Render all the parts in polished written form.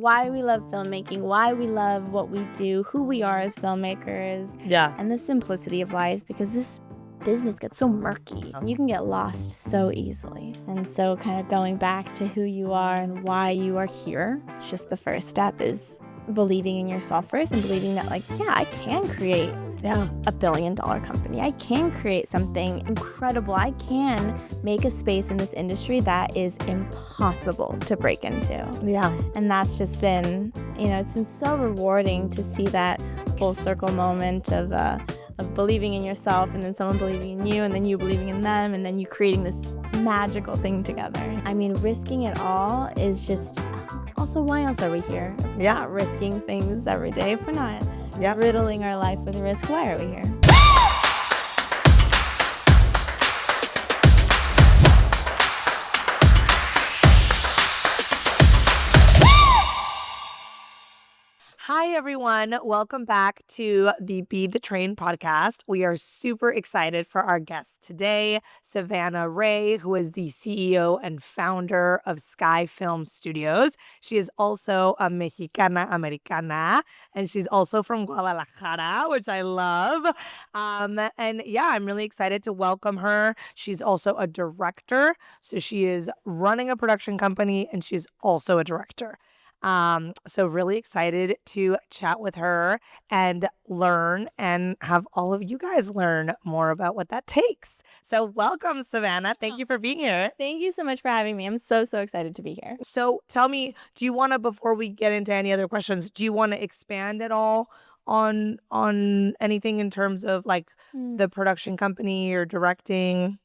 why we love filmmaking, why we love what we do, who we are as filmmakers, and the simplicity of life, because this business gets so murky. You can get lost so easily. And so kind of going back to who you are and why you are here, it's just the first step is believing in yourself first and believing that, like, yeah, I can create a billion-dollar company. I can create something incredible. I can make a space in this industry that is impossible to break into. And that's just been, it's been so rewarding to see that full circle moment of believing in yourself, and then someone believing in you, and then you believing in them, and then you creating this magical thing together. I mean, risking it all is just, also, why else are we here? If we're not risking things every day. If we're not riddling our life with risk, why are we here? Hi, everyone. Welcome back to the Be the Train podcast. We are super excited for our guest today, Sahvannah Rae, who is the CEO and founder of Sky Film Studios. She is also a Mexicana Americana, and she's also from Guadalajara, which I love. I'm really excited to welcome her. She's also a director, so she is running a production company, and she's also a director. So really excited to chat with her and learn and have all of you guys learn more about what that takes. So welcome, Sahvannah. Thank you for being here. Thank you so much for having me. I'm so excited to be here. So tell me, do you want to, before we get into any other questions, do you want to expand at all on anything in terms of like the production company or directing?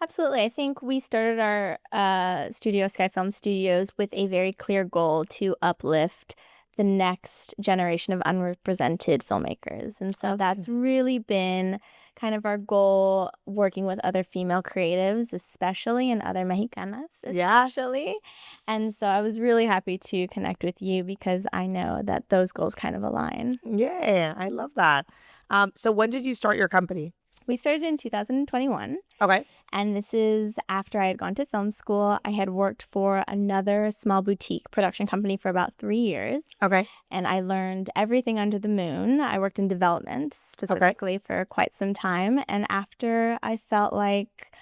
Absolutely. I think we started our studio, Sky Film Studios, with a very clear goal to uplift the next generation of unrepresented filmmakers. And so that's really been kind of our goal, working with other female creatives, especially, and other Mexicanas, especially. And so I was really happy to connect with you because I know that those goals kind of align. Yeah, I love that. So when did you start your company? We started in 2021. Okay. And this is after I had gone to film school. I had worked for another small boutique production company for about 3 years. Okay. And I learned everything under the moon. I worked in development specifically for quite some time. And after I felt like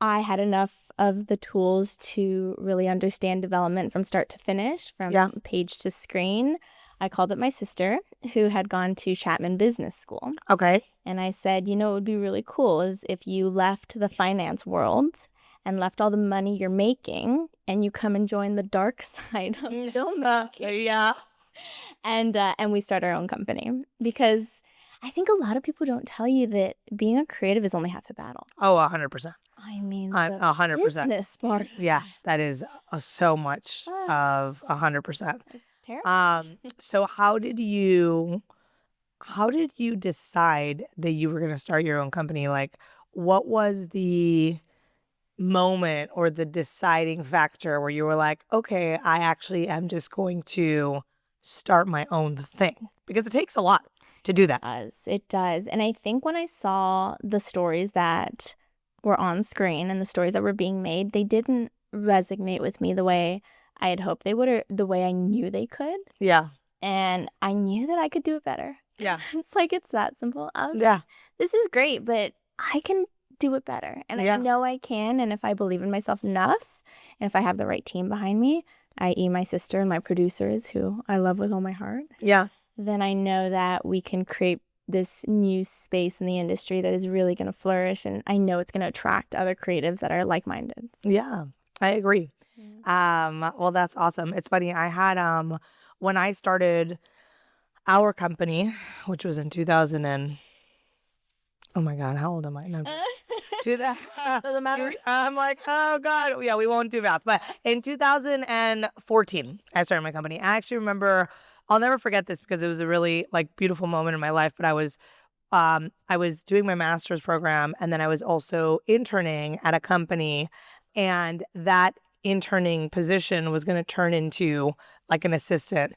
I had enough of the tools to really understand development from start to finish, from page to screen, I called up my sister, who had gone to Chapman Business School. Okay. And I said, what would be really cool is if you left the finance world and left all the money you're making and you come and join the dark side of filmmaking. And we start our own company, because I think a lot of people don't tell you that being a creative is only half the battle. Oh, 100%. I mean, I'm 100%. Business part. Yeah, that is so much of 100%. So how did you decide that you were going to start your own company? Like, what was the moment or the deciding factor where you were like, okay, I actually am just going to start my own thing? Because it takes a lot to do that. It does. And I think when I saw the stories that were on screen and the stories that were being made, they didn't resonate with me the way I had hoped they would, or the way I knew they could. Yeah. And I knew that I could do it better. Yeah. It's that simple. This is great, but I can do it better. And I know I can. And if I believe in myself enough, and if I have the right team behind me, i.e. my sister and my producers, who I love with all my heart, then I know that we can create this new space in the industry that is really going to flourish. And I know it's going to attract other creatives that are like-minded. Yeah, I agree. Well, that's awesome. It's funny. I had, when I started our company, which was in 2000 and, oh my God, how old am I? No, Doesn't matter. I'm like, oh God. Yeah, we won't do math. But in 2014, I started my company. I actually remember, I'll never forget this because it was a really beautiful moment in my life. But I was doing my master's program, and then I was also interning at a company, and that interning position was going to turn into an assistant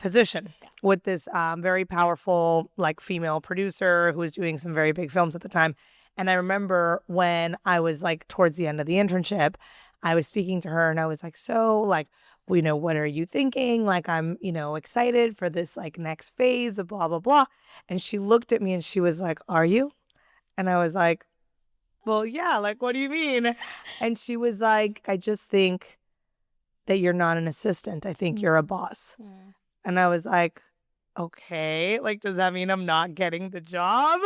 position with this very powerful female producer who was doing some very big films at the time. And I remember when I was towards the end of the internship, I was speaking to her and I was like, so what are you thinking? Like, I'm, excited for this like next phase of blah, blah, blah. And she looked at me and she was like, are you? And I was like, well, yeah, like, what do you mean? And she was like, I just think that you're not an assistant. I think you're a boss. And I was like, okay, like, does that mean I'm not getting the job?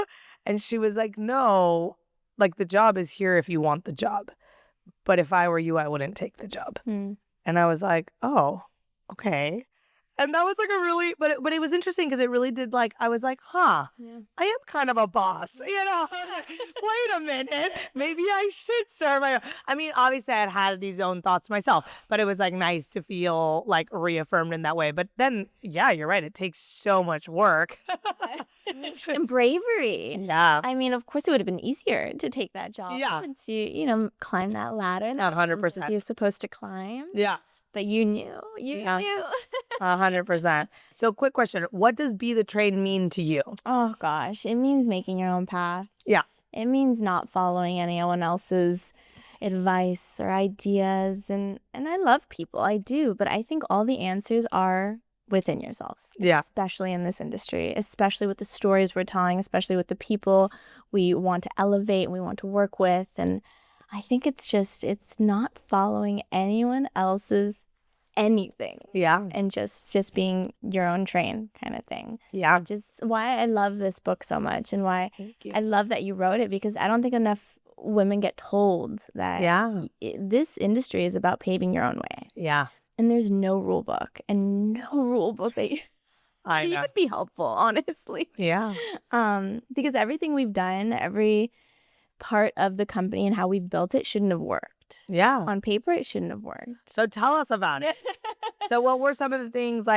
And she was like, no, like, the job is here if you want the job. But if I were you, I wouldn't take the job. And I was like, oh, okay. And that was like a really, but it was interesting because it really did like, I was like, I am kind of a boss, wait a minute, maybe I should start my own. I mean, obviously I had these own thoughts myself, but it was like nice to feel like reaffirmed in that way. But then, yeah, you're right. It takes so much work. And bravery. Yeah. I mean, of course, it would have been easier to take that job and to, climb that ladder. Not 100%. You're supposed to climb. Yeah. But you knew. You knew. 100%. So quick question. What does Be the Train mean to you? Oh, gosh. It means making your own path. Yeah. It means not following anyone else's advice or ideas. And I love people. I do. But I think all the answers are within yourself. Yeah. Especially in this industry. Especially with the stories we're telling. Especially with the people we want to elevate and we want to work with. And I think it's not following anyone else's anything. Yeah. And just being your own train kind of thing. Yeah. Just why I love this book so much and why I love that you wrote it, because I don't think enough women get told that this industry is about paving your own way. Yeah. And there's no rule book and no rule book that even be helpful, honestly. Yeah. Because everything we've done, every part of the company and how we've built it shouldn't have worked. Yeah. On paper, it shouldn't have worked. So tell us about it. So what were some of the things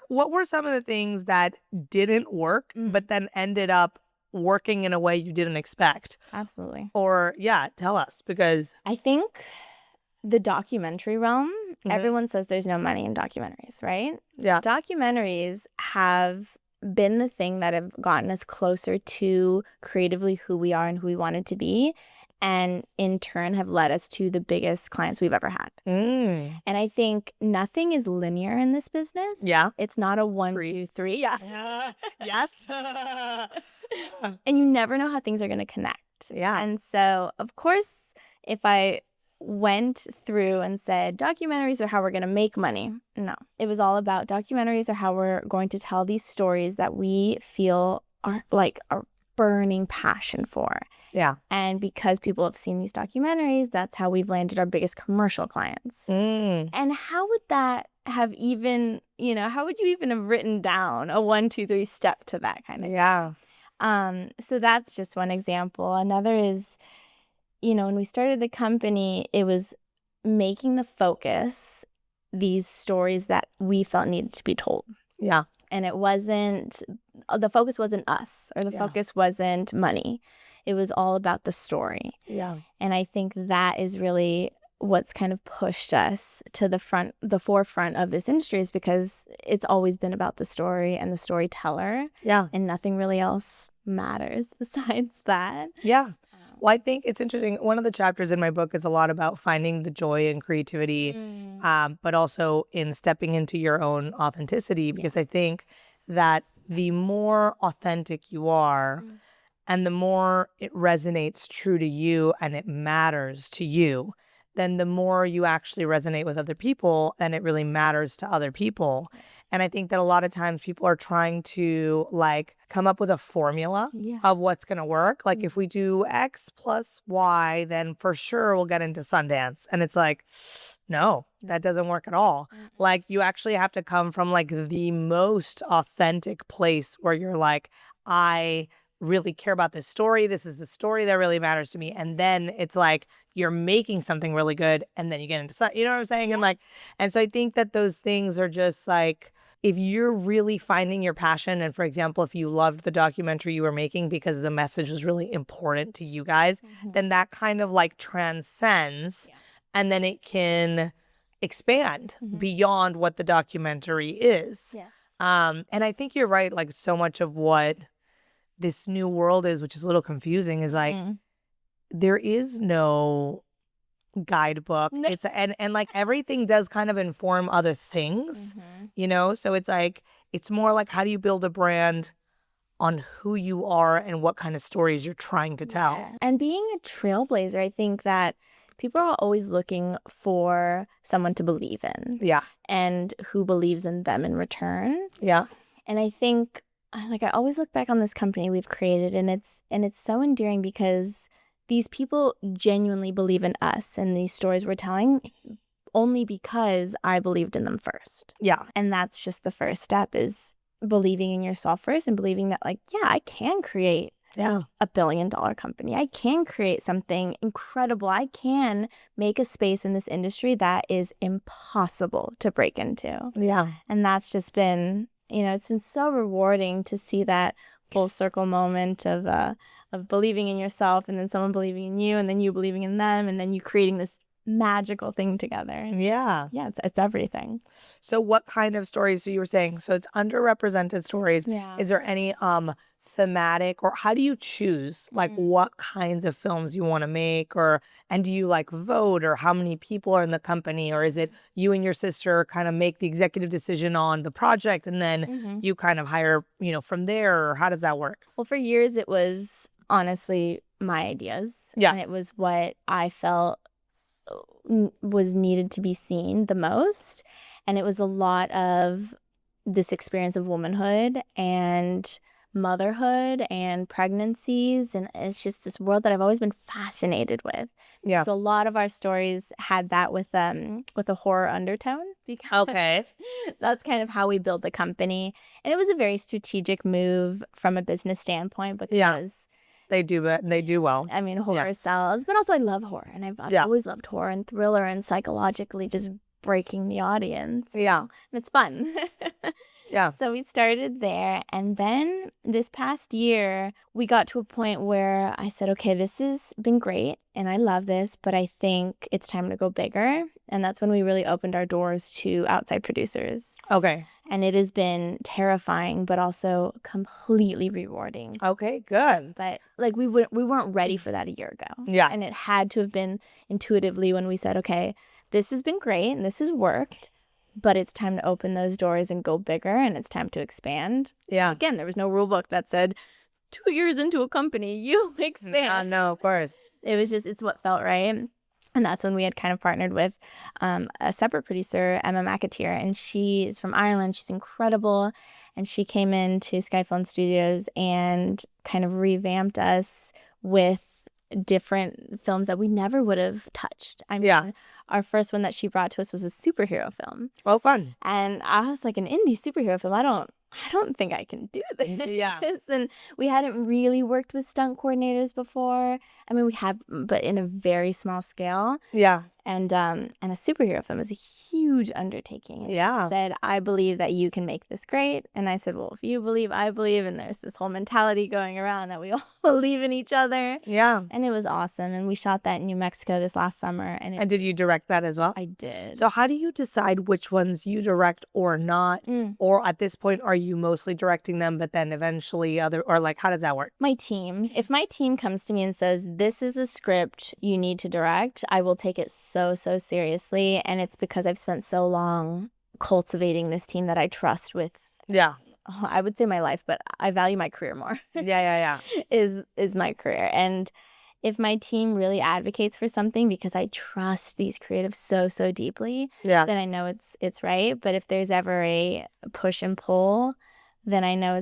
what were some of the things that didn't work, but then ended up working in a way you didn't expect? Absolutely. Or tell us, because I think the documentary realm, everyone says there's no money in documentaries, right? Yeah. Documentaries have been the thing that have gotten us closer to creatively who we are and who we wanted to be, and in turn have led us to the biggest clients we've ever had. And I think nothing is linear in this business. Yeah. It's not a 1, 2, 3. Yeah. Yes. And you never know how things are going to connect. Yeah. And so, of course, if I went through and said documentaries are how we're going to make money, no, it was all about documentaries are how we're going to tell these stories that we feel are like a burning passion for. Yeah. And because people have seen these documentaries, that's how we've landed our biggest commercial clients. And how would that have even, how would you even have written down a 1, 2, 3 step to that kind of thing? So that's just one example. Another is, when we started the company, it was making the focus these stories that we felt needed to be told. Yeah. And the focus wasn't us, or the focus wasn't money. It was all about the story. Yeah. And I think that is really what's kind of pushed us to the forefront of this industry, is because it's always been about the story and the storyteller. Yeah. And nothing really else matters besides that. Yeah. Well, I think it's interesting. One of the chapters in my book is a lot about finding the joy in creativity, but also in stepping into your own authenticity, because I think that the more authentic you are and the more it resonates true to you and it matters to you, then the more you actually resonate with other people and it really matters to other people. And I think that a lot of times people are trying to come up with a formula of what's going to work. Like if we do X plus Y, then for sure we'll get into Sundance. And it's like, no, that doesn't work at all. Like you actually have to come from the most authentic place where you're like, I really care about this story. This is the story that really matters to me. And then it's like you're making something really good and then you get into, you know what I'm saying? And so I think that those things are just if you're really finding your passion, and for example, if you loved the documentary you were making because the message was really important to you guys, then that kind of transcends and then it can expand beyond what the documentary is. Yes. And I think you're right, so much of what this new world is, which is a little confusing, is there is no guidebook. It's and like everything does kind of inform other things, you know? So it's like, it's more like, how do you build a brand on who you are and what kind of stories you're trying to tell? Yeah. And being a trailblazer, I think that people are always looking for someone to believe in. Yeah. And who believes in them in return. Yeah. And I think, like, I always look back on this company we've created, and it's so endearing because these people genuinely believe in us and these stories we're telling only because I believed in them first. Yeah. And that's just the first step, is believing in yourself first and believing that, like, yeah, I can create $1 billion company. I can create something incredible. I can make a space in this industry that is impossible to break into. Yeah. And that's just been, it's been so rewarding to see that full circle moment of believing in yourself, and then someone believing in you, and then you believing in them, and then you creating this magical thing together. Yeah. Yeah, it's everything. So what kind of stories, so you were saying, so it's underrepresented stories. Yeah. Is there any thematic, or how do you choose like what kinds of films you want to make, and do you like vote, or how many people are in the company, or is it you and your sister kind of make the executive decision on the project and then you kind of hire, from there, or how does that work? Well, for years it was honestly my ideas. Yeah. And it was what I felt was needed to be seen the most. And it was a lot of this experience of womanhood and motherhood and pregnancies, and it's just this world that I've always been fascinated with. Yeah. So a lot of our stories had that with a horror undertone, because that's kind of how we build the company. And it was a very strategic move from a business standpoint, because they do well. I mean, horror sells, but also I love horror, and I've always loved horror and thriller and psychologically just breaking the audience. Yeah. And it's fun. Yeah. So we started there, and then this past year we got to a point where I said, okay, this has been great and I love this, but I think it's time to go bigger. And that's when we really opened our doors to outside producers. Okay. And it has been terrifying, but also completely rewarding. Okay, good. But like we weren't ready for that a year ago. Yeah. And it had to have been intuitively when we said, okay, this has been great and this has worked, but it's time to open those doors and go bigger, and it's time to expand. Yeah. Again, there was no rule book that said 2 years into a company, you expand. No, of course. It was just, it's what felt right. And that's when we had kind of partnered with a separate producer, Emma McAteer, and she is from Ireland. She's incredible. And she came into Skyfilm Studios and kind of revamped us with different films that we never would have touched. I mean, our first one that she brought to us was a superhero film. Oh, fun. And I was like, an indie superhero film? I don't think I can do this. Yeah. And we hadn't really worked with stunt coordinators before. I mean, we had, but in a very small scale. Yeah. And a superhero film is a huge undertaking. And she said, I believe that you can make this great. And I said, well, if you believe, I believe. And there's this whole mentality going around that we all believe in each other. Yeah. And it was awesome. And we shot that in New Mexico this last summer. And did you direct that as well? I did. So how do you decide which ones you direct or not? Or at this point, are you mostly directing them, but then eventually or like, how does that work? My team. If my team comes to me and says, this is a script you need to direct, I will take it so seriously. And it's because I've spent so long cultivating this team that I trust with, I would say my life, but I value my career more. is my career. And if my team really advocates for something because I trust these creatives so deeply, then I know it's right. But if there's ever a push and pull, then I know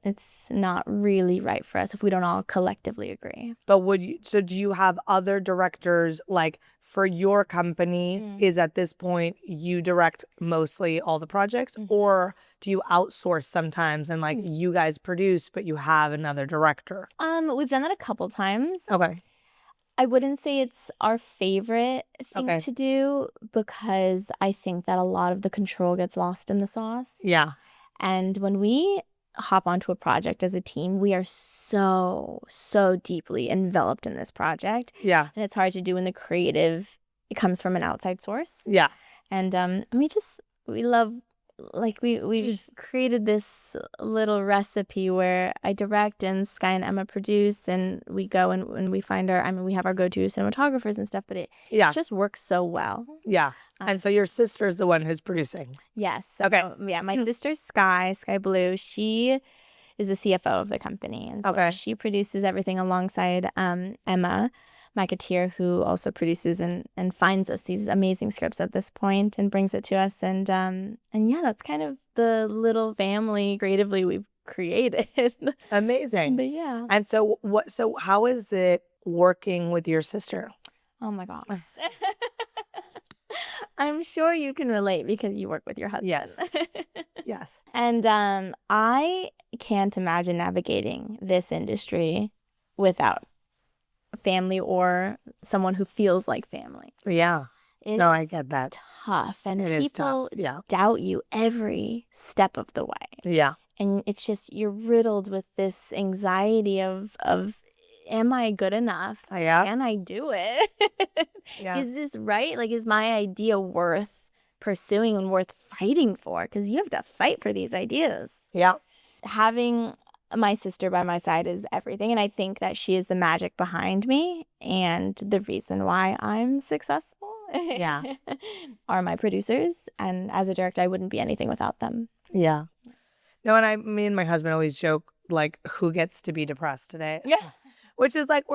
it's not really right for us if we don't all collectively agree. But do you have other directors, like for your company, is at this point you direct mostly all the projects, or do you outsource sometimes and like you guys produce, but you have another director? We've done that a couple times. Okay. I wouldn't say it's our favorite thing to do, because I think that a lot of the control gets lost in the sauce. Yeah. And when we hop onto a project as a team, we are so deeply enveloped in this project. Yeah. And it's hard to do when the creative, it comes from an outside source. Yeah. And we love like we've created this little recipe where I direct and Sky and Emma produce, and we go and we find we have our go-to cinematographers and stuff, but it just works so well. Yeah. And so your sister's the one who's producing. Yes. So, yeah, my sister Sky Blue, she is the CFO of the company, and so she produces everything alongside Emma Makatir, who also produces and finds us these amazing scripts at this point and brings it to us. And yeah, that's kind of the little family creatively we've created. Amazing. But yeah. And so how is it working with your sister? Oh my gosh. I'm sure you can relate because you work with your husband. Yes. Yes. And I can't imagine navigating this industry without family or someone who feels like family. Yeah. No, I get that. Tough. And it is tough. People doubt you every step of the way. Yeah. And it's just, you're riddled with this anxiety of am I good enough? Yeah. Can I do it? Yeah. Is this right? Like, is my idea worth pursuing and worth fighting for? Because you have to fight for these ideas. Yeah. Having my sister by my side is everything, and I think that she is the magic behind me and the reason why I'm successful. Yeah. Are my producers, and as a director, I wouldn't be anything without them. Yeah. No, and me and my husband always joke, like, who gets to be depressed today? Yeah. Which is like,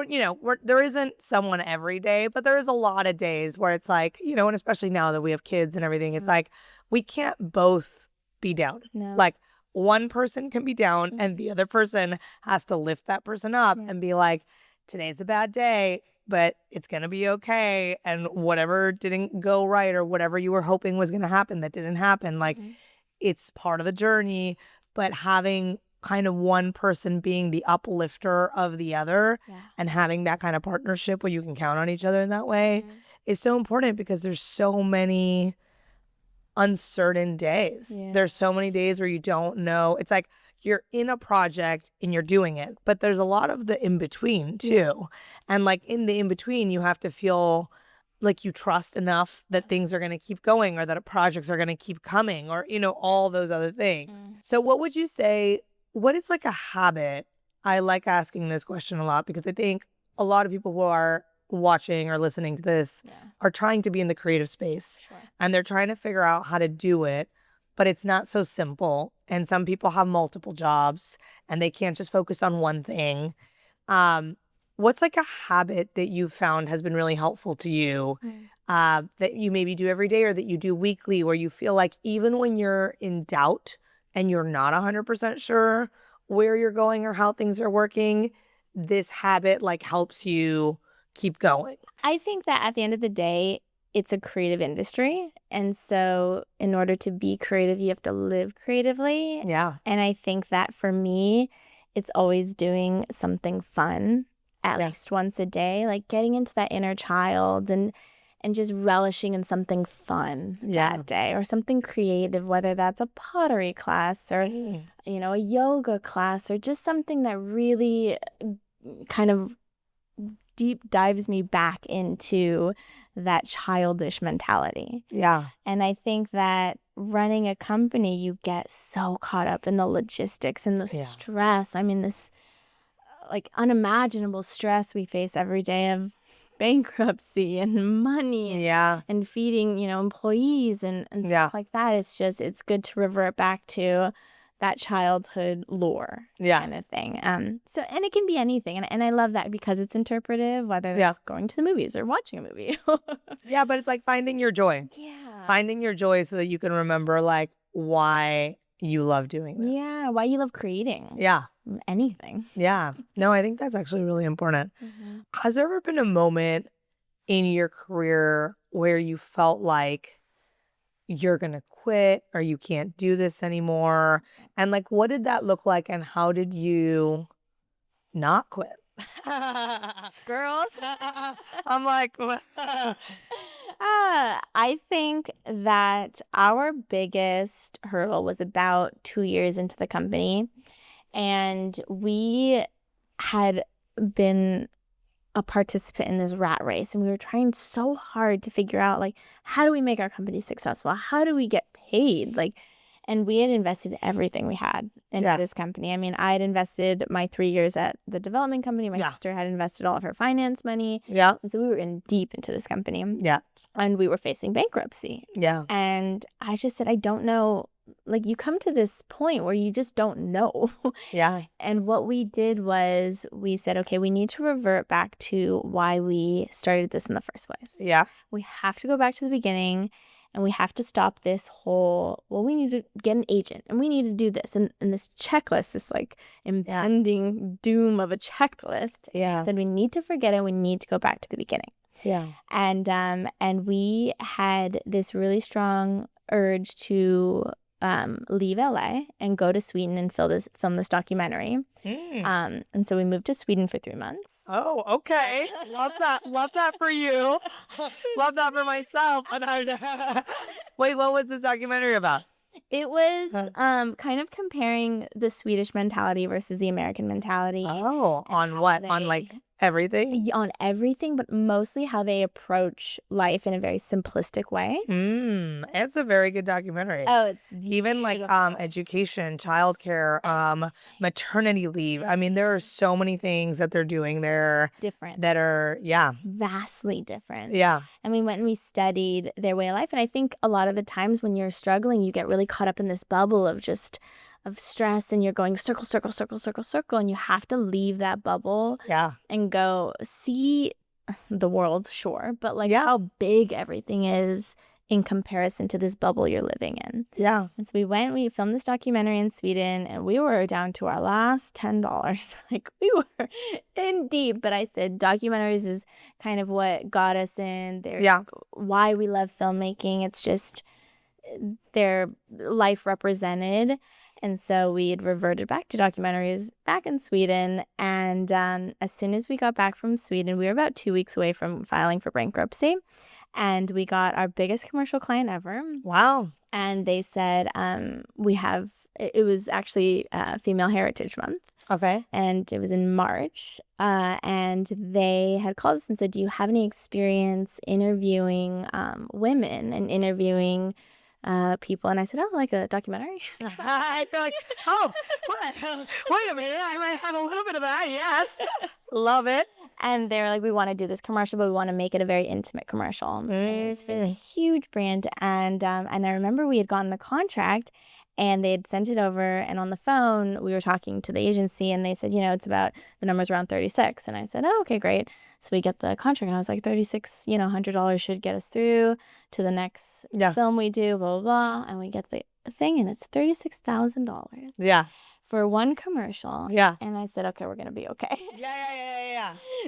there isn't someone every day, but there is a lot of days where it's like, and especially now that we have kids and everything, it's like, we can't both be down. No. Like, one person can be down and the other person has to lift that person up and be like, today's a bad day, but it's going to be okay. And whatever didn't go right or whatever you were hoping was going to happen that didn't happen, like, it's part of the journey. But having kind of one person being the uplifter of the other and having that kind of partnership where you can count on each other in that way is so important, because there's so many uncertain days. There's so many days where you don't know. It's like you're in a project and you're doing it, but there's a lot of the in-between too. And like in the in-between, you have to feel like you trust enough that things are going to keep going, or that projects are going to keep coming, or, all those other things. So what would you say, what is like a habit? I like asking this question a lot because I think a lot of people who are watching or listening to this are trying to be in the creative space and they're trying to figure out how to do it, but it's not so simple. And some people have multiple jobs and they can't just focus on one thing. What's like a habit that you found has been really helpful to you that you maybe do every day or that you do weekly, where you feel like even when you're in doubt and you're not 100% sure where you're going or how things are working, this habit like helps you keep going? I think that at the end of the day, it's a creative industry. And so in order to be creative, you have to live creatively. Yeah. And I think that for me, it's always doing something fun at least once a day, like getting into that inner child and just relishing in something fun that day, or something creative, whether that's a pottery class or, a yoga class, or just something that really kind of deep dives me back into that childish mentality. Yeah. And I think that running a company, you get so caught up in the logistics and the stress. I mean, this like unimaginable stress we face every day of bankruptcy and money and feeding, employees and stuff like that. It's good to revert back to that childhood lore kind of thing. And it can be anything. And I love that because it's interpretive, whether it's going to the movies or watching a movie. But it's like finding your joy. Yeah. Finding your joy so that you can remember like why you love doing this. Yeah, why you love creating. Yeah. Anything. Yeah. No, I think that's actually really important. Has there ever been a moment in your career where you felt like you're going to quit or you can't do this anymore? And like, what did that look like and how did you not quit? Girls. I'm like, I think that our biggest hurdle was about 2 years into the company. And we had been a participant in this rat race, and we were trying so hard to figure out, like, how do we make our company successful? How do we get paid? Like, And we had invested everything we had into this company. I mean, I had invested my 3 years at the development company. My sister had invested all of her finance money. And so we were in deep into this company. And we were facing bankruptcy. And I just said, I don't know. Like, you come to this point where you just don't know. And what we did was we said, okay, we need to revert back to why we started this in the first place. We have to go back to the beginning, and we have to stop this whole, well, we need to get an agent, and we need to do this. And this checklist, this like impending doom of a checklist, said we need to forget it. We need to go back to the beginning. And we had this really strong urge to leave LA and go to Sweden and film this documentary. And so we moved to Sweden for 3 months. Oh, okay. Love that for you. Love that for myself. Wait, what was this documentary about? It was kind of comparing the Swedish mentality versus the American mentality. Oh, on what? On like everything? On everything, but mostly how they approach life in a very simplistic way. It's a very good documentary. Oh, it's even like education, childcare, maternity leave. I mean, there are so many things that they're doing there different that are vastly different. And we went and we studied their way of life, and I think a lot of the times when you're struggling, you get really caught up in this bubble of stress, and you're going circle, circle, circle, circle, circle, and you have to leave that bubble and go see the world, sure, but like how big everything is in comparison to this bubble you're living in. And so we filmed this documentary in Sweden, and we were down to our last $10. Like, we were in deep, but I said documentaries is kind of what got us in. They're why we love filmmaking. It's just their life represented. And so we had reverted back to documentaries back in Sweden. And as soon as we got back from Sweden, we were about 2 weeks away from filing for bankruptcy. And we got our biggest commercial client ever. Wow. And they said, it was actually Female Heritage Month. Okay. And it was in March. And they had called us and said, do you have any experience interviewing women and interviewing people? And I said, oh, like a documentary? I feel like, oh, wait a minute, I might have a little bit of that, yes. Love it. And they were like, we want to do this commercial, but we want to make it a very intimate commercial. And it was for this huge brand. And I remember we had gotten the contract, and they had sent it over, and on the phone, we were talking to the agency, and they said, it's about, the number's around 36. And I said, oh, okay, great. So we get the contract, and I was like, $100 should get us through to the next film we do, blah, blah, blah. And we get the thing, and it's $36,000. For one commercial. And I said, okay, we're going to be okay.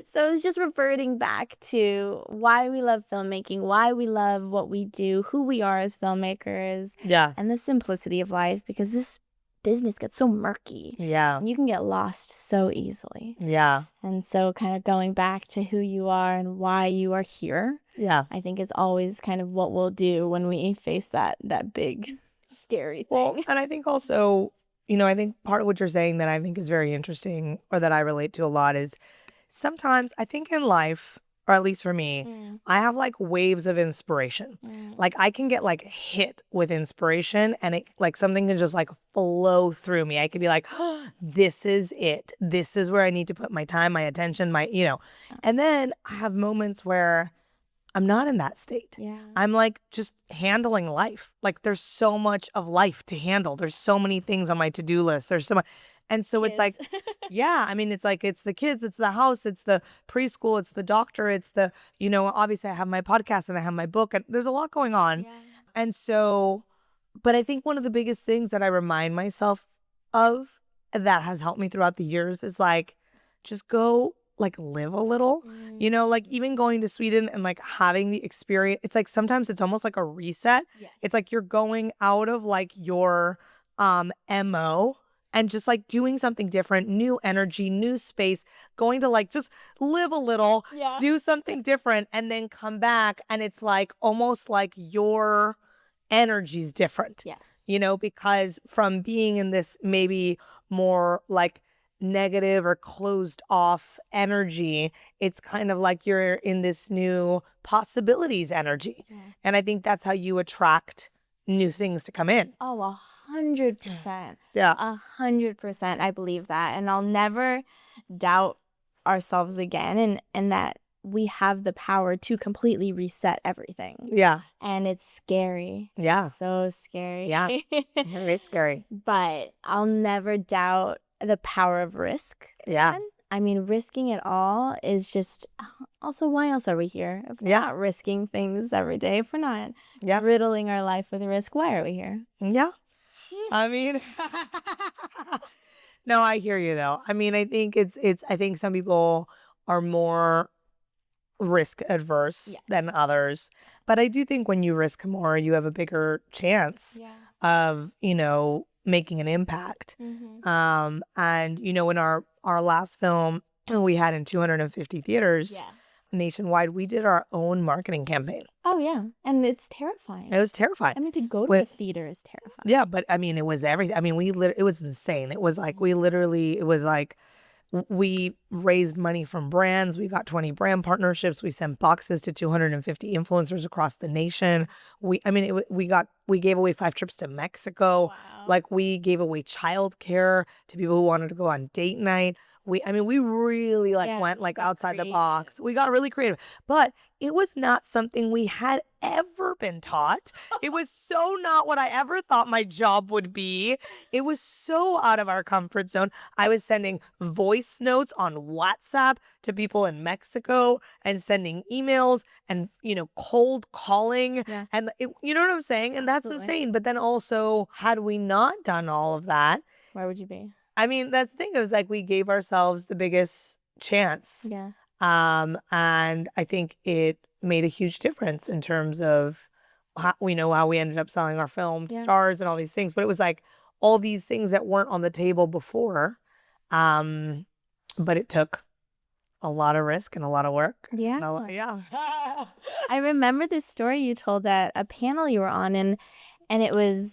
So it was just reverting back to why we love filmmaking, why we love what we do, who we are as filmmakers, and the simplicity of life, because this business gets so murky. And you can get lost so easily. And so kind of going back to who you are and why you are here, I think is always kind of what we'll do when we face that big, scary thing. Well, and I think also, I think part of what you're saying that I think is very interesting, or that I relate to a lot, is sometimes I think in life, or at least for me, I have like waves of inspiration. Like, I can get like hit with inspiration, and it like something can just like flow through me. I could be like, oh, this is it. This is where I need to put my time, my attention, and then I have moments where I'm not in that state. I'm like just handling life. Like, there's so much of life to handle. There's so many things on my to-do list. There's so much. And so it's like, I mean, it's like, it's the kids, it's the house, it's the preschool, it's the doctor, it's the, obviously I have my podcast and I have my book, and there's a lot going on. And so, but I think one of the biggest things that I remind myself of that has helped me throughout the years is like, just go like live a little, like even going to Sweden and like having the experience. It's like sometimes it's almost like a reset. It's like you're going out of like your MO and just like doing something different, new energy, new space, going to like just live a little, do something different, and then come back. And it's like almost like your energy's different. Because from being in this maybe more like negative or closed off energy, it's kind of like you're in this new possibilities energy. And I think that's how you attract new things to come in. Oh, 100%. Yeah. 100%. I believe that. And I'll never doubt ourselves again, and that we have the power to completely reset everything. Yeah. And it's scary. Yeah. So scary. Yeah. Very scary. But I'll never doubt the power of risk. Yeah. Again. I mean, risking it all is just, also, why else are we here? If we're not risking things every day, if we're not riddling our life with risk, why are we here? Yeah. I mean, no, I hear you though. I mean, I think I think some people are more risk adverse than others. But I do think when you risk more, you have a bigger chance of, making an impact. And, in our last film we had in 250 theaters nationwide, we did our own marketing campaign. Oh, yeah. And it's terrifying. It was terrifying. I mean, to go to a theater is terrifying. Yeah, but I mean, it was everything. I mean, it was insane. It was like, it was like, we raised money from brands. We got 20 brand partnerships. We sent boxes to 250 influencers across the nation. We gave away 5 trips to Mexico. Wow. Like, we gave away childcare to people who wanted to go on date night. We really went outside the box. We got really creative, but it was not something we had ever been taught. It was so not what I ever thought my job would be. It was so out of our comfort zone. I was sending voice notes on WhatsApp to people in Mexico and sending emails and, cold calling. Yeah. And you know what I'm saying? And that's insane. But then also, had we not done all of that, where would you be? I mean, that's the thing. It was like we gave ourselves the biggest chance. Yeah. And I think it made a huge difference in terms of how we ended up selling our film stars and all these things. But it was like all these things that weren't on the table before. But it took a lot of risk and a lot of work. Yeah. Yeah. I remember this story you told at a panel you were on, and it was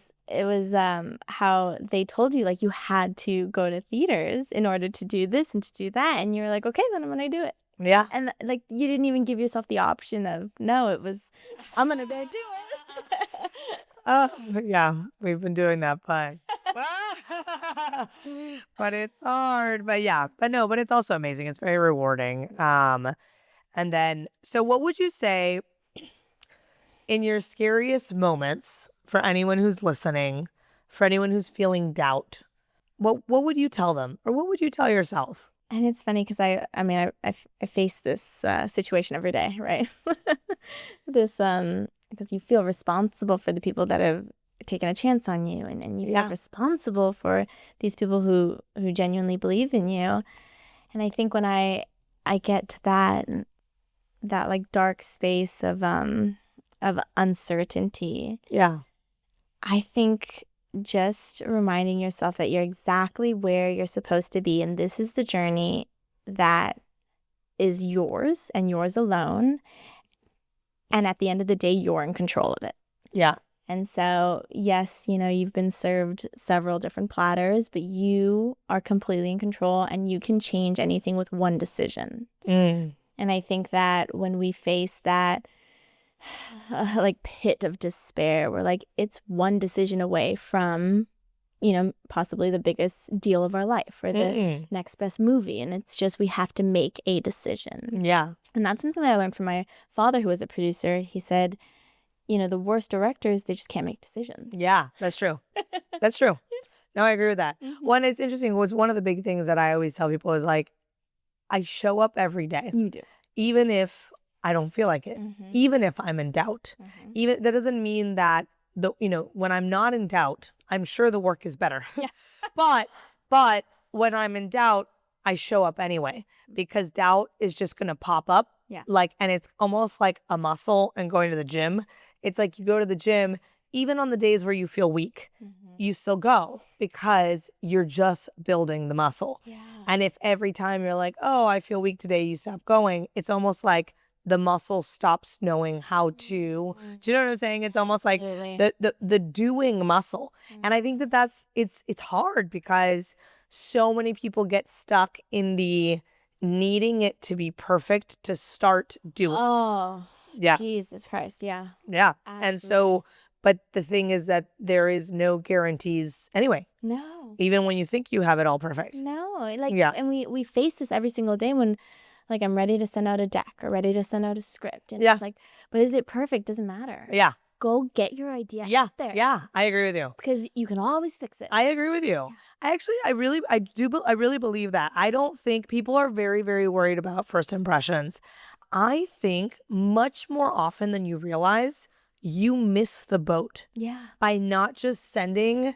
how they told you, like, you had to go to theaters in order to do this and to do that, and you were like, okay, then I'm gonna do it. Yeah. And like, you didn't even give yourself the option of no. It was, I'm gonna go do it. Yeah, we've been doing that, but but it's hard. But it's also amazing. It's very rewarding. And then, so what would you say in your scariest moments, for anyone who's listening, for anyone who's feeling doubt, what would you tell them, or what would you tell yourself? And it's funny because I face this situation every day, right? Because you feel responsible for the people that have taken a chance on you, and you feel responsible for these people who genuinely believe in you. And I think when I get to that like dark space of uncertainty, I think just reminding yourself that you're exactly where you're supposed to be, and this is the journey that is yours and yours alone, and at the end of the day, you're in control of it. Yeah. And so, yes, you've been served several different platters, but you are completely in control, and you can change anything with one decision. And I think that when we face that like pit of despair, we're like, it's one decision away from, possibly the biggest deal of our life, or the next best movie. And it's just, we have to make a decision. Yeah. And that's something that I learned from my father, who was a producer. He said, the worst directors, they just can't make decisions. Yeah, that's true. That's true. No, I agree with that. One, it's interesting. Was one of the big things that I always tell people is like, I show up every day. You do. Even if I don't feel like it, even if I'm in doubt, even that doesn't mean that when I'm not in doubt, I'm sure the work is better. Yeah. but when I'm in doubt, I show up anyway, because doubt is just going to pop up. Yeah. And it's almost like a muscle and going to the gym. It's like you go to the gym, even on the days where you feel weak, you still go, because you're just building the muscle. Yeah. And if every time you're like, oh, I feel weak today, you stop going, it's almost like the muscle stops knowing how to, do you know what I'm saying? It's almost like the doing muscle. And I think it's hard, because so many people get stuck in the needing it to be perfect to start doing. Oh, yeah. Jesus Christ. Yeah. Yeah. Absolutely. And so But the thing is that there is no guarantees anyway. No. Even when you think you have it all perfect. No. And we face this every single day when I'm ready to send out a deck or ready to send out a script. And it's like, but is it perfect? Doesn't matter. Yeah. Go get your idea out there. Yeah, I agree with you. Because you can always fix it. I agree with you. Yeah. I really believe that. I don't think people are very, very worried about first impressions. I think much more often than you realize, you miss the boat. Yeah. By not just sending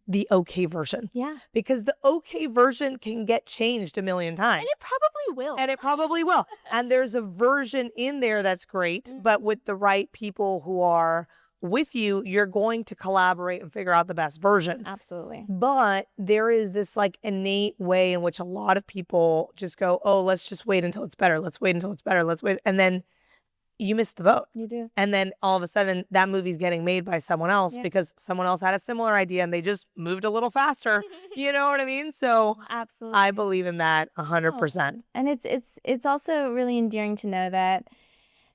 the okay version. Yeah. Because the okay version can get changed a million times. And it probably will. And there's a version in there that's great, but with the right people who are with you, you're going to collaborate and figure out the best version. Absolutely. But there is this like innate way in which a lot of people just go, oh, let's just wait until it's better. Let's wait until it's better. Let's wait. And then you miss the boat. You do. And then all of a sudden that movie's getting made by someone else because someone else had a similar idea and they just moved a little faster. You know what I mean? So absolutely, I believe in that 100%. And it's also really endearing to know that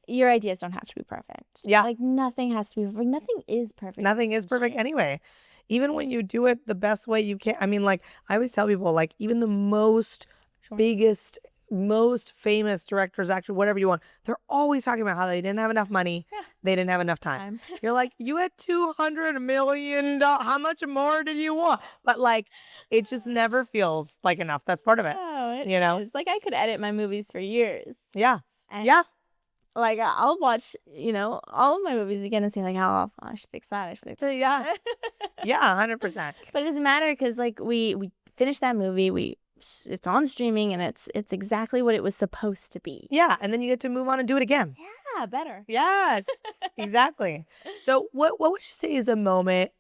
your ideas don't have to be perfect. Yeah. Like nothing has to be perfect. Nothing is perfect. Nothing is perfect anyway. Even when you do it the best way you can. I mean, like I always tell people, like even the most biggest, most famous directors, actors, whatever you want, they're always talking about how they didn't have enough money. They didn't have enough time. You're like, you had $200 million. How much more did you want? But like, it just never feels like enough. That's part of it. Oh, you know, it's like I could edit my movies for years. Yeah. And like I'll watch, all of my movies again and say like, oh, I should fix that. I should fix that. Yeah. Yeah, 100%. But it doesn't matter because like we finished that movie. It's on streaming and it's exactly what it was supposed to be. Yeah, and then you get to move on and do it again. Yeah, better. Yes, exactly. So what would you say is a moment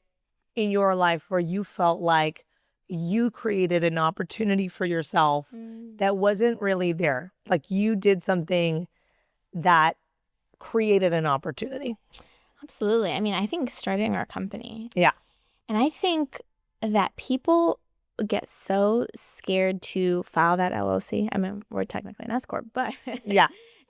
in your life where you felt like you created an opportunity for yourself that wasn't really there? Like you did something that created an opportunity. Absolutely. I mean, I think starting our company. Yeah. And I think that people get so scared to file that LLC. I mean, we're technically an S corp, but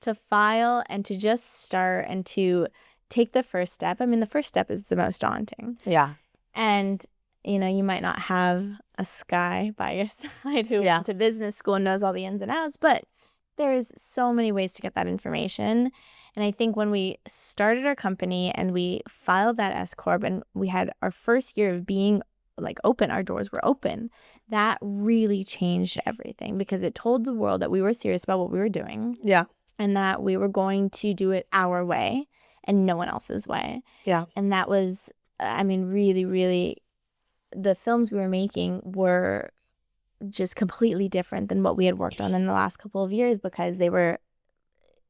to file and to just start and to take the first step. I mean, the first step is the most daunting. Yeah. And you might not have a Sky by your side who went to business school and knows all the ins and outs, but there's so many ways to get that information. And I think when we started our company and we filed that S corp and we had our first year of being like open, our doors were open, that really changed everything because it told the world that we were serious about what we were doing. Yeah. And that we were going to do it our way and no one else's way. Yeah. And that was, I mean, really, really, the films we were making were just completely different than what we had worked on in the last couple of years because they were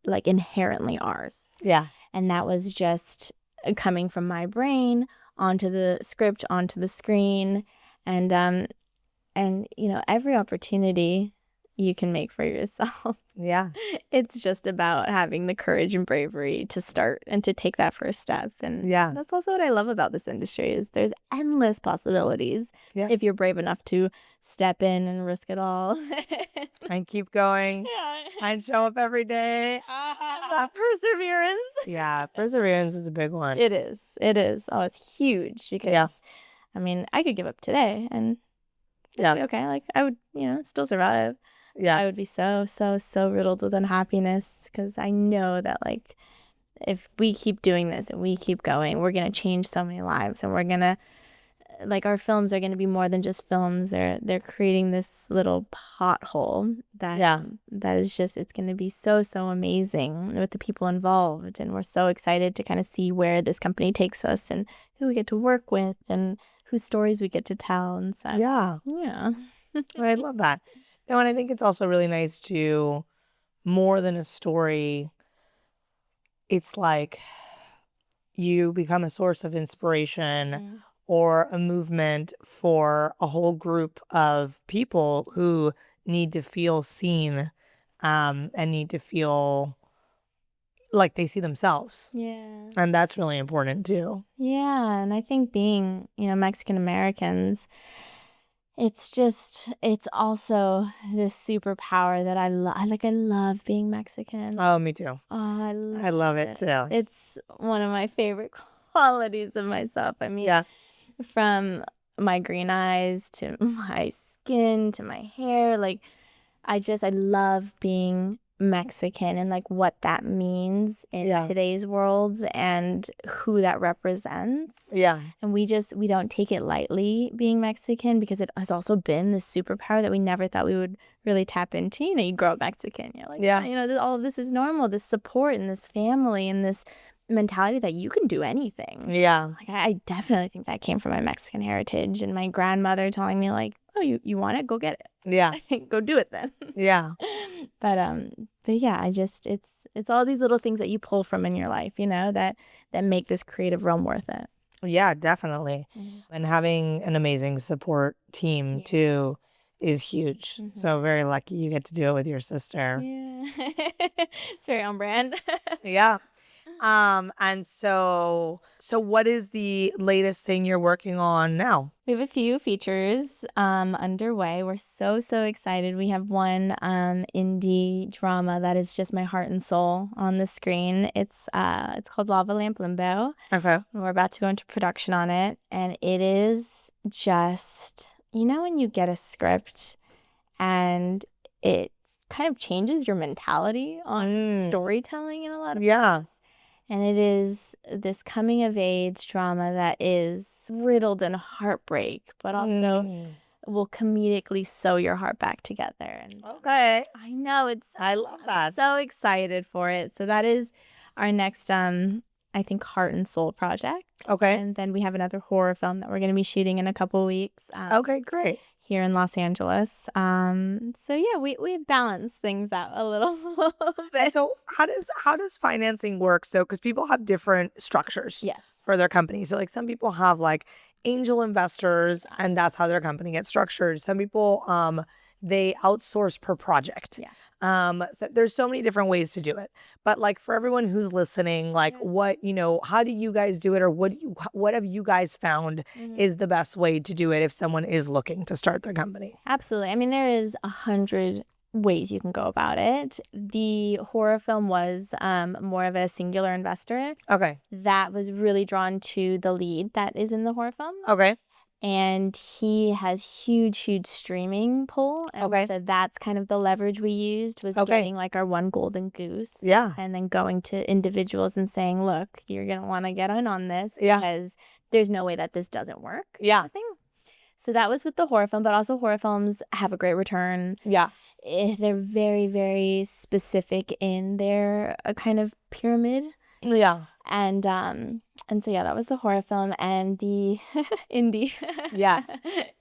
like inherently ours. Yeah. And that was just coming from my brain onto the script, onto the screen, and every opportunity you can make for yourself. Yeah. It's just about having the courage and bravery to start and to take that first step. And that's also what I love about this industry is there's endless possibilities if you're brave enough to step in and risk it all. And keep going. And show up every day. Perseverance. Yeah, perseverance is a big one. It is. Oh, it's huge because, I mean, I could give up today and okay, like I would, still survive. Yeah. I would be so riddled with unhappiness because I know that like if we keep doing this and we keep going, we're going to change so many lives and we're going to like our films are going to be more than just films. They're creating this little pothole that is just, it's going to be so amazing with the people involved. And we're so excited to kind of see where this company takes us and who we get to work with and whose stories we get to tell and stuff. Yeah. Yeah. I love that. No, and I think it's also really nice to, more than a story, it's like you become a source of inspiration or a movement for a whole group of people who need to feel seen and need to feel like they see themselves. Yeah. And that's really important too. Yeah. And I think being, Mexican Americans, it's also this superpower that I love. I love being Mexican. Oh, me too. Oh, I love it too. It's one of my favorite qualities of myself. I mean, from my green eyes to my skin to my hair, like I love being Mexican and like what that means in today's world and who that represents. Yeah. And we don't take it lightly being Mexican, because it has also been this superpower that we never thought we would really tap into. You know, you grow up Mexican, you're like, you know, all of this is normal, this support and this family and this mentality that you can do anything. Yeah. Like I definitely think that came from my Mexican heritage and my grandmother telling me like, oh, you want it? Go get it. Yeah. Go do it then. Yeah. But yeah, it's all these little things that you pull from in your life, you know, that make this creative realm worth it. Yeah, definitely. And having an amazing support team too is huge. So very lucky you get to do it with your sister. Yeah. It's very on brand. Yeah. And so what is the latest thing you're working on now? We have a few features underway. We're so excited. We have one indie drama that is just my heart and soul on the screen. It's called Lava Lamp Limbo. Okay. We're about to go into production on it, and it is just, you know, when you get a script and it kind of changes your mentality on storytelling in a lot of ways. And it is this coming of age drama that is riddled in heartbreak, but also will comedically sew your heart back together. And okay. I know I love that. I'm so excited for it. So that is our next, I think, heart and soul project. Okay. And then we have another horror film that we're going to be shooting in a couple weeks. Okay, great. Here in Los Angeles. So yeah, we balance things out a little bit. So how does financing work? So because people have different structures for their company. So like some people have like angel investors and that's how their company gets structured. Some people they outsource per project. So there's so many different ways to do it. But like for everyone who's listening, like what, you know, how do you guys do it, or what have you guys found is the best way to do it if someone is looking to start their company? Absolutely. I mean, there is 100 ways you can go about it. The horror film was more of a singular investor. Okay. That was really drawn to the lead that is in the horror film. Okay. And he has huge streaming pull. And so that's kind of the leverage we used, was getting like our one golden goose. Yeah. And then going to individuals and saying, look, you're going to want to get in on this because there's no way that this doesn't work. Yeah. So that was with the horror film, but also horror films have a great return. Yeah. They're very, very specific in their kind of pyramid. Yeah. And so, yeah, that was the horror film. And the indie. Yeah.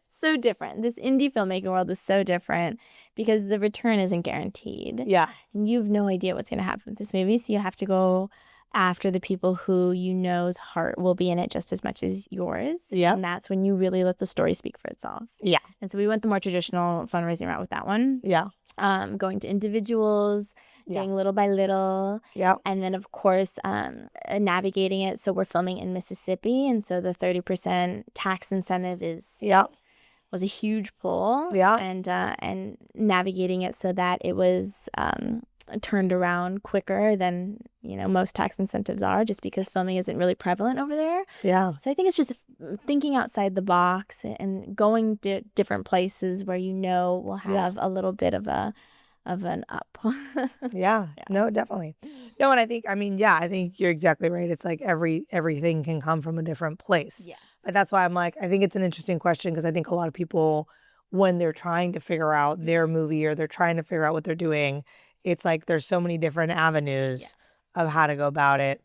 So different. This indie filmmaking world is so different because the return isn't guaranteed. Yeah. And you have no idea what's going to happen with this movie. So you have to go after the people who you know's heart will be in it just as much as yours. Yeah. And that's when you really let the story speak for itself. Yeah. And so we went the more traditional fundraising route with that one. Yeah. Going to individuals, doing little by little. Yeah. And then, of course, navigating it. So we're filming in Mississippi. And so the 30% tax incentive was a huge pull. Yeah. And navigating it so that it was turned around quicker than, you know, most tax incentives are, just because filming isn't really prevalent over there. Yeah. So I think it's just thinking outside the box and going to different places where you know will have a little bit of an up. Yeah. No, definitely. No, and I think you're exactly right. It's like everything can come from a different place. Yeah. But that's why I'm like, I think it's an interesting question, because I think a lot of people, when they're trying to figure out their movie or they're trying to figure out what they're doing, it's like there's so many different avenues of how to go about it.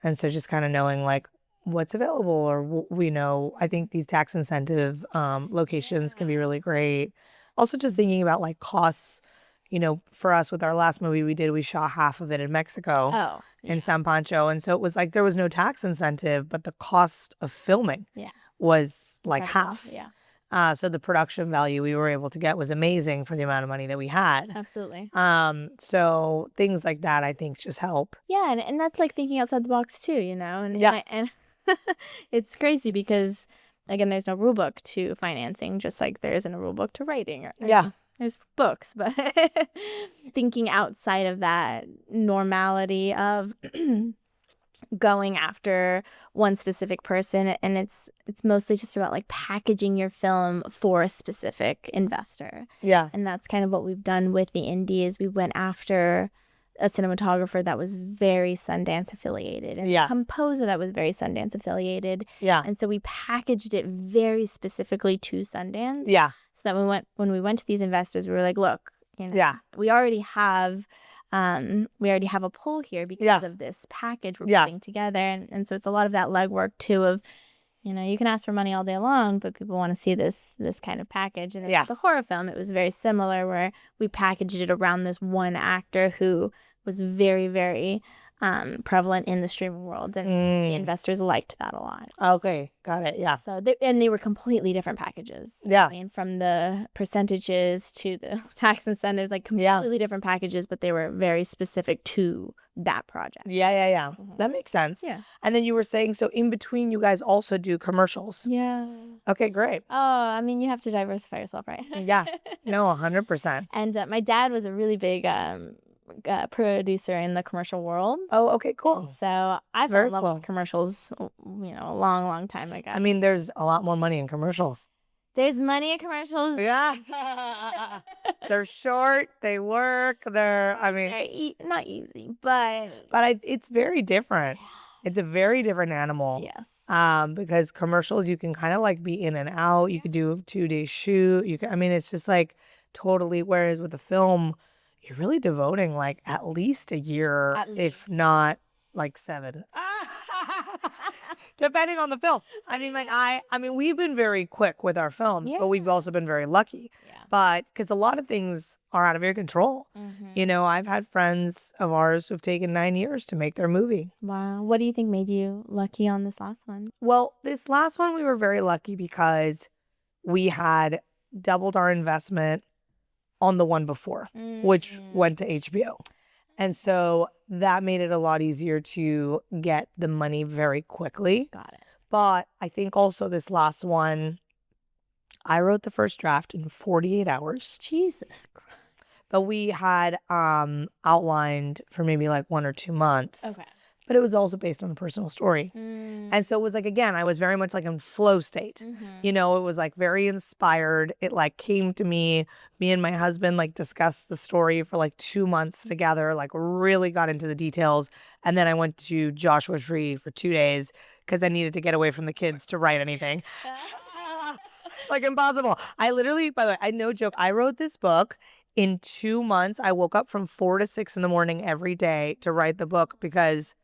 And so just kind of knowing like what's available, or we know, I think these tax incentive locations can be really great. Also just thinking about like costs, you know, for us with our last movie we shot half of it in Mexico in San Pancho. And so it was like there was no tax incentive, but the cost of filming was like half. Yeah. So the production value we were able to get was amazing for the amount of money that we had. Absolutely. So things like that I think just help. Yeah, and that's like thinking outside the box too, you know. And and it's crazy because again, there's no rule book to financing, just like there isn't a rule book to writing. There's books, but thinking outside of that normality of going after one specific person, and it's mostly just about like packaging your film for a specific investor. Yeah. And that's kind of what we've done with the indie is we went after a cinematographer that was very Sundance affiliated and a composer that was very Sundance affiliated. Yeah. And so we packaged it very specifically to Sundance. Yeah. So that when we went to these investors, we were like, look, we already have a pull here because of this package we're putting together. And so it's a lot of that legwork too of, you can ask for money all day long, but people want to see this kind of package. And with the horror film, it was very similar where we packaged it around this one actor who was very, very prevalent in the streaming world. And the investors liked that a lot. Okay, got it, yeah. So they were completely different packages. Yeah. I mean, from the percentages to the tax incentives, like completely different packages, but they were very specific to that project. Yeah. That makes sense. Yeah. And then you were saying, so in between, you guys also do commercials. Yeah. Okay, great. Oh, I mean, you have to diversify yourself, right? Yeah. No, 100%. And my dad was a really big producer in the commercial world. Oh, okay, cool. So I fell in love with commercials, a long, long time ago. I mean, there's a lot more money in commercials. There's money in commercials. Yeah. They're short. They work. They're not easy, but it's very different. It's a very different animal. Yes. Because commercials, you can kind of like be in and out. You could do a 2-day shoot. It's just like totally. Whereas with a film, you're really devoting like at least a year, if not like 7. Depending on the film. We've been very quick with our films, but we've also been very lucky. Yeah. But because a lot of things are out of your control. Mm-hmm. I've had friends of ours who've taken 9 years to make their movie. Wow. What do you think made you lucky on this last one? Well, this last one, we were very lucky because we had doubled our investment on the one before, which went to HBO. And so that made it a lot easier to get the money very quickly. Got it. But I think also this last one, I wrote the first draft in 48 hours. Jesus Christ. But we had outlined for maybe like 1 or 2 months. Okay. But it was also based on a personal story. And so it was like, again, I was very much like in flow state. It was like very inspired. It like came to me and my husband like discussed the story for like 2 months together, like really got into the details. And then I went to Joshua Tree for 2 days because I needed to get away from the kids to write anything. It's like impossible. I literally, by the way, I no joke, I wrote this book in 2 months. I woke up from 4 to 6 in the morning every day to write the book because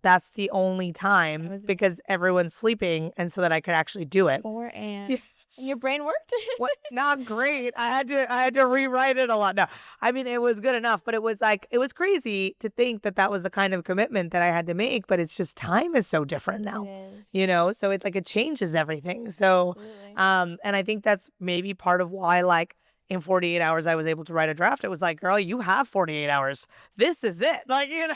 that's the only time because everyone's sleeping and so that I could actually do it. 4 a.m. And your brain worked? What? Not great. I had to rewrite it a lot. No, it was good enough, but it was crazy to think that was the kind of commitment that I had to make, but it's just time is so different now. It is. So it's like it changes everything. So, and I think that's maybe part of why like in 48 hours, I was able to write a draft. It was like, girl, you have 48 hours. This is it. Like, It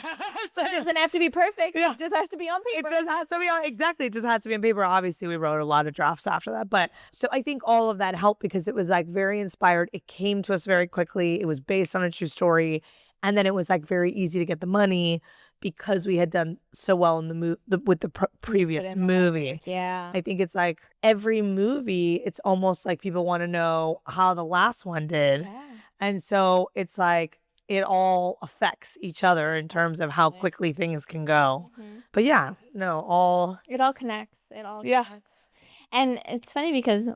doesn't have to be perfect. Yeah. It just has to be on paper. It just has to be exactly. It just has to be on paper. Obviously, we wrote a lot of drafts after that. But so I think all of that helped because it was like very inspired. It came to us very quickly. It was based on a true story. And then it was like very easy to get the money because we had done so well in with the previous movie. Yeah. I think it's like every movie, it's almost like people want to know how the last one did. Yeah. And so it's like it all affects each other in terms of how quickly things can go. But yeah, no, it all connects. It all connects. And it's funny because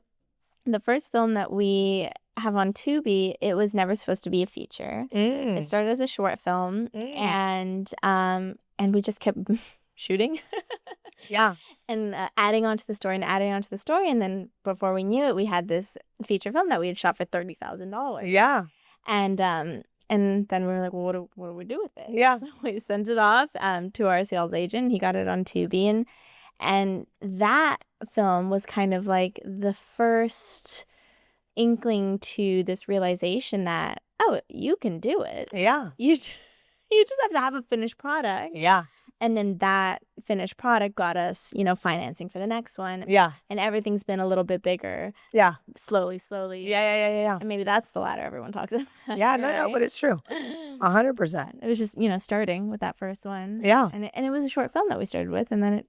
the first film that we have on Tubi, it was never supposed to be a feature. It started as a short film, and we just kept shooting. Yeah. And adding on to the story, and then before we knew it, we had this feature film that we had shot for $30,000. Yeah. And then we were like, well, what do we do with it? Yeah. So we sent it off to our sales agent. He got it on Tubi, and that film was kind of like the first inkling to this realization that, oh, you can do it. Yeah. You just have to have a finished product. Yeah. And then that finished product got us, financing for the next one. Yeah. And everything's been a little bit bigger. Yeah. Slowly. Yeah. And maybe that's the ladder everyone talks about. Yeah, no, but it's true. 100%. It was just, starting with that first one. Yeah. And it was a short film that we started with, and then it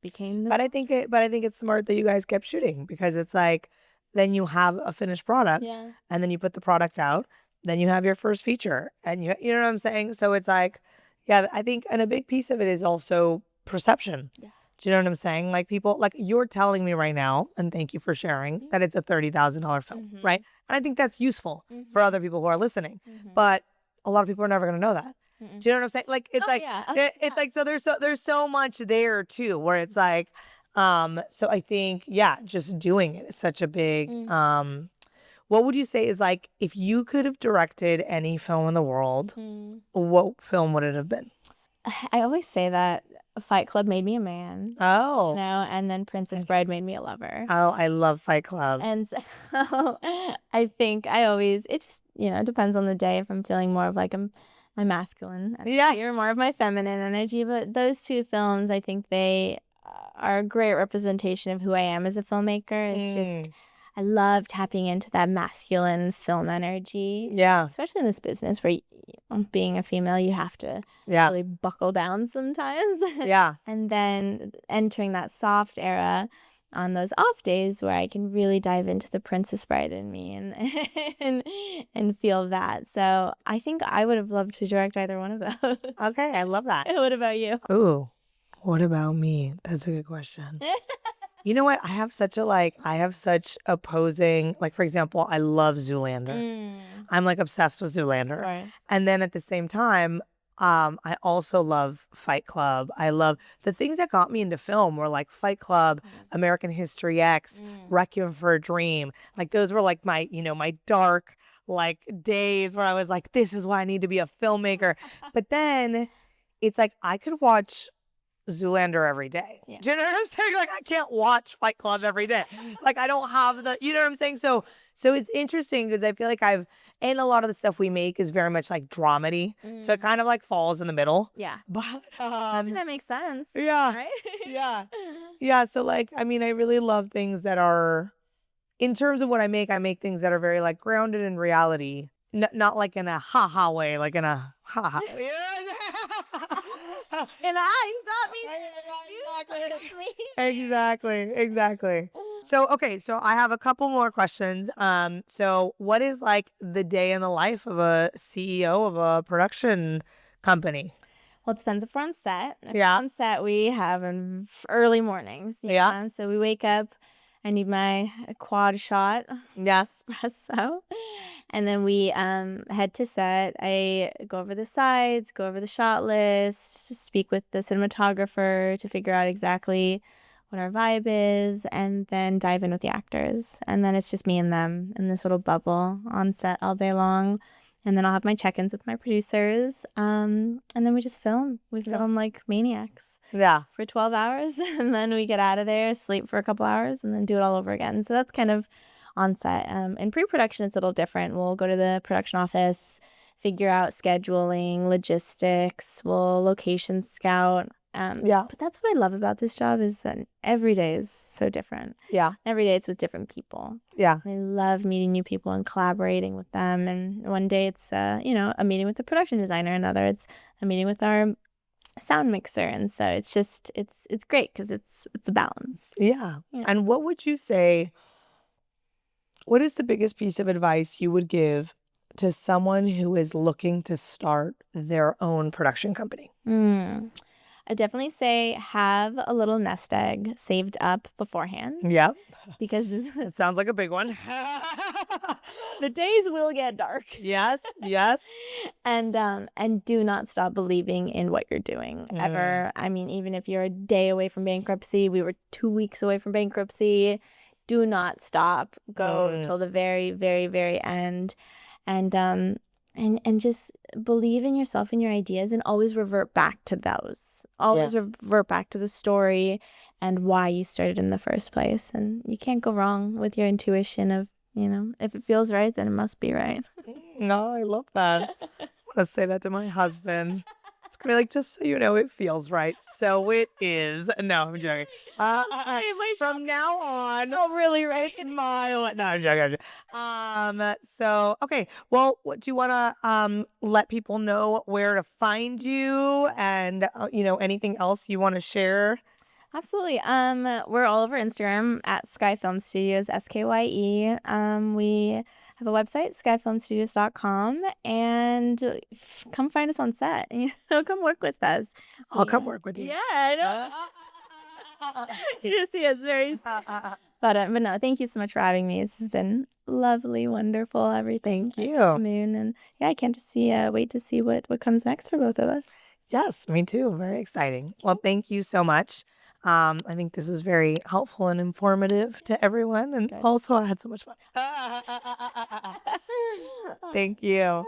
became But I think it's smart that you guys kept shooting, because it's like, then you have a finished product, and then you put the product out, then you have your first feature, and you know what I'm saying? So it's like, yeah, I think, and a big piece of it is also perception. Yeah. Do you know what I'm saying? Like, people, like, you're telling me right now, and thank you for sharing, that it's a $30,000 film, right? And I think that's useful for other people who are listening. But a lot of people are never going to know that. Do you know what I'm saying? Like, it's it's like, so there's so much there too, where it's like, so I think, just doing it is such a big, what would you say is, like, if you could have directed any film in the world, what film would it have been? I always say that Fight Club made me a man. Oh. And then Princess Bride made me a lover. Oh, I love Fight Club. And so I think it just, depends on the day, if I'm feeling more of like my masculine energy or more of my feminine energy. But those two films, I think they are a great representation of who I am as a filmmaker. It's just, I love tapping into that masculine film energy. Yeah. Especially in this business where being a female, you have to really buckle down sometimes. Yeah. And then entering that soft era on those off days where I can really dive into the Princess Bride in me and feel that. So I think I would have loved to direct either one of those. Okay, I love that. What about you? Ooh, what about me? That's a good question. You know what? I have such opposing, like, for example, I love Zoolander. I'm like obsessed with Zoolander. Right. And then at the same time, I also love Fight Club. I love the things that got me into film were like Fight Club, American History X, Requiem for a Dream. Like, those were like my, my dark, like, days where I was like, this is why I need to be a filmmaker. But then it's like, I could watch Zoolander every day. Yeah. Do you know what I'm saying? Like, I can't watch Fight Club every day. Like, I don't have you know what I'm saying? So it's interesting, because I feel like and a lot of the stuff we make is very much like dramedy. So it kind of like falls in the middle. Yeah. But I mean, that makes sense. Yeah. Right? Yeah. Yeah. So, like, I mean, I really love things that are, in terms of what I make things that are very, like, grounded in reality. Not like in a ha-ha way, like in a ha-ha. And Exactly. So, okay, so I have a couple more questions. So what is, like, the day in the life of a CEO of a production company? Well, it depends if we're on set. If we're on set, we have early mornings. Yeah. So we wake up. I need my quad shot espresso. And then we head to set. I go over the sides, go over the shot list, speak with the cinematographer to figure out exactly what our vibe is, and then dive in with the actors. And then it's just me and them in this little bubble on set all day long. And then I'll have my check-ins with my producers. And then we just film. We film like maniacs. Yeah. For 12 hours. And then we get out of there, sleep for a couple hours, and then do it all over again. So that's kind of on set. In pre-production, it's a little different. We'll go to the production office, figure out scheduling, logistics, we'll location scout. But that's what I love about this job, is that every day is so different. Yeah. Every day it's with different people. Yeah. I love meeting new people and collaborating with them. And one day it's, a meeting with the production designer. Another, it's a meeting with our sound mixer. And so it's just, it's great, because it's a balance. Yeah. And what would you say, what is the biggest piece of advice you would give to someone who is looking to start their own production company? I definitely say have a little nest egg saved up beforehand. Yeah. Because it sounds like a big one. The days will get dark. Yes. And do not stop believing in what you're doing ever. I mean, even if you're a day away from bankruptcy, we were 2 weeks away from bankruptcy. Do not stop. Go till the very, very, very end. And just believe in yourself and your ideas, and always revert back to those. Always revert back to the story and why you started in the first place. And you can't go wrong with your intuition of, if it feels right, then it must be right. No, I love that. I want to say that to my husband. It's gonna be like, just so you know, it feels right. So it is. No, I'm joking. From now on, oh, really, right? In my no, I'm joking. So okay. Well, what do you want to let people know where to find you, and anything else you want to share? Absolutely. We're all over Instagram at Sky Film Studios, SKYE. We have a website, skyfilmstudios.com, and come find us on set. Come work with us. I'll come work with you. Yeah, I know. You just see us very. But no, thank you so much for having me. This has been lovely, wonderful, everything. Thank you. Moon, and yeah, I can't wait to see what comes next for both of us. Yes, me too. Very exciting. Well, thank you so much. I think this was very helpful and informative to everyone, and also I had so much fun. Thank you.